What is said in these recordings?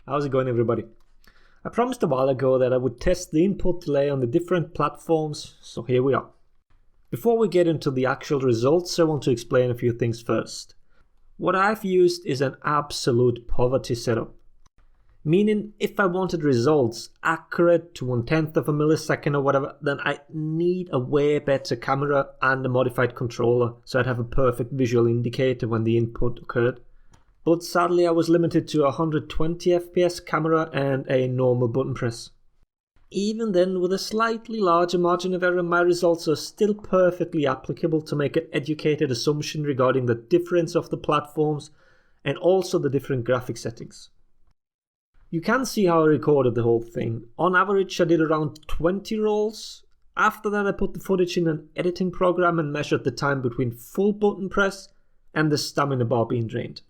How's it going, everybody? I promised a while ago that I would test the input delay on the different platforms, so here we are. Before we get into the actual results, I want to explain a few things first. What I've used is an absolute poverty setup. Meaning, if I wanted results accurate to 1/10 of a millisecond or whatever, then I need a way better camera and a modified controller so I'd have a perfect visual indicator when the input occurred. But sadly I was limited to a 120 FPS camera and a normal button press. Even then, with a slightly larger margin of error, my results are still perfectly applicable to make an educated assumption regarding the difference of the platforms and also the different graphic settings. You can see how I recorded the whole thing. On average I did around 20 rolls. After that I put the footage in an editing program and measured the time between full button press and the stamina bar being drained.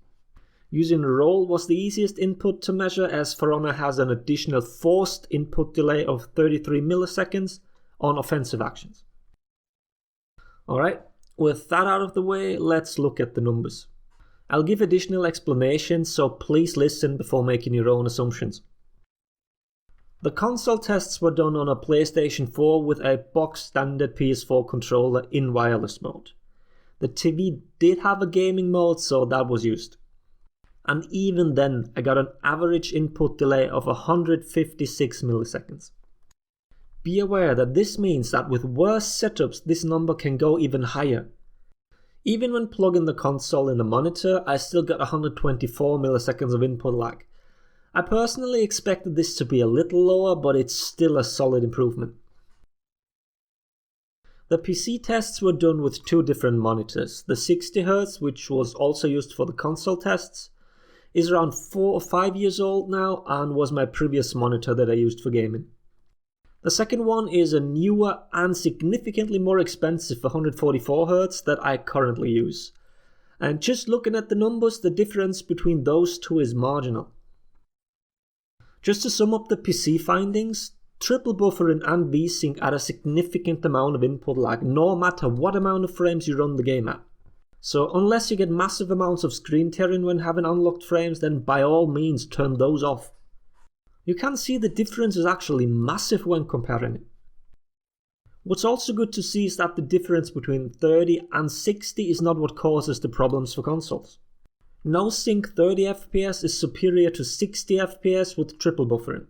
Using a roll was the easiest input to measure, as For Honor has an additional forced input delay of 33 milliseconds on offensive actions. Alright, with that out of the way, let's look at the numbers. I'll give additional explanations, so please listen before making your own assumptions. The console tests were done on a PlayStation 4 with a box standard PS4 controller in wireless mode. The TV did have a gaming mode, so that was used. And even then, I got an average input delay of 156 milliseconds. Be aware that this means that with worse setups, this number can go even higher. Even when plugging the console in the monitor, I still got 124 milliseconds of input lag. I personally expected this to be a little lower, but it's still a solid improvement. The PC tests were done with two different monitors. The 60Hz, which was also used for the console tests, is around 4 or 5 years old now and was my previous monitor that I used for gaming. The second one is a newer and significantly more expensive 144Hz that I currently use. And just looking at the numbers, the difference between those two is marginal. Just to sum up the PC findings, triple buffering and VSync add a significant amount of input lag no matter what amount of frames you run the game at. So unless you get massive amounts of screen tearing when having unlocked frames, then by all means turn those off. You can see the difference is actually massive when comparing it. What's also good to see is that the difference between 30 and 60 is not what causes the problems for consoles. No sync 30 FPS is superior to 60 FPS with triple buffering.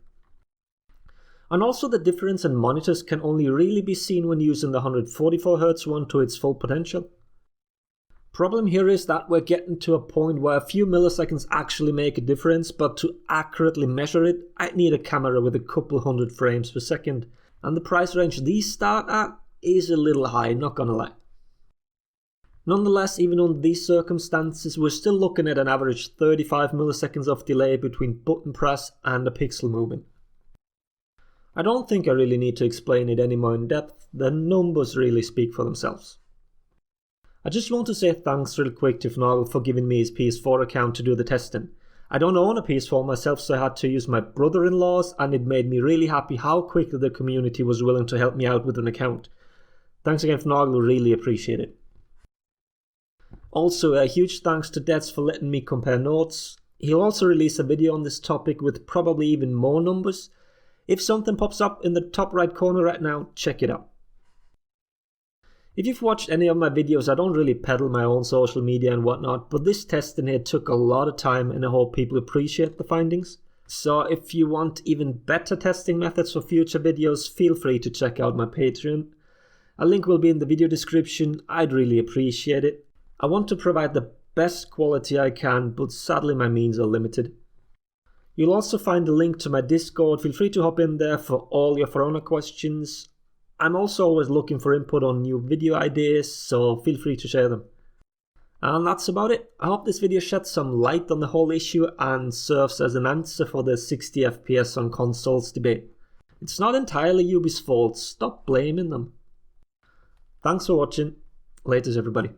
And also the difference in monitors can only really be seen when using the 144Hz one to its full potential. Problem here is that we're getting to a point where a few milliseconds actually make a difference, but to accurately measure it, I'd need a camera with a couple hundred frames per second, and the price range these start at is a little high, not gonna lie. Nonetheless, even under these circumstances, we're still looking at an average 35 milliseconds of delay between button press and a pixel movement. I don't think I really need to explain it any more in depth, the numbers really speak for themselves. I just want to say thanks real quick to Fnoggle for giving me his PS4 account to do the testing. I don't own a PS4 myself, so I had to use my brother-in-law's, and it made me really happy how quickly the community was willing to help me out with an account. Thanks again Fnoggle, really appreciate it. Also, a huge thanks to Dets for letting me compare notes. He'll also release a video on this topic with probably even more numbers. If something pops up in the top right corner right now, check it out. If you've watched any of my videos, I don't really peddle my own social media and whatnot, but this testing here took a lot of time and I hope people appreciate the findings. So if you want even better testing methods for future videos, feel free to check out my Patreon. A link will be in the video description, I'd really appreciate it. I want to provide the best quality I can, but sadly my means are limited. You'll also find a link to my Discord, feel free to hop in there for all your For Honor questions. I'm also always looking for input on new video ideas, so feel free to share them. And that's about it. I hope this video sheds some light on the whole issue and serves as an answer for the 60 FPS on consoles debate. It's not entirely Ubi's fault, stop blaming them. Thanks for watching, laters everybody.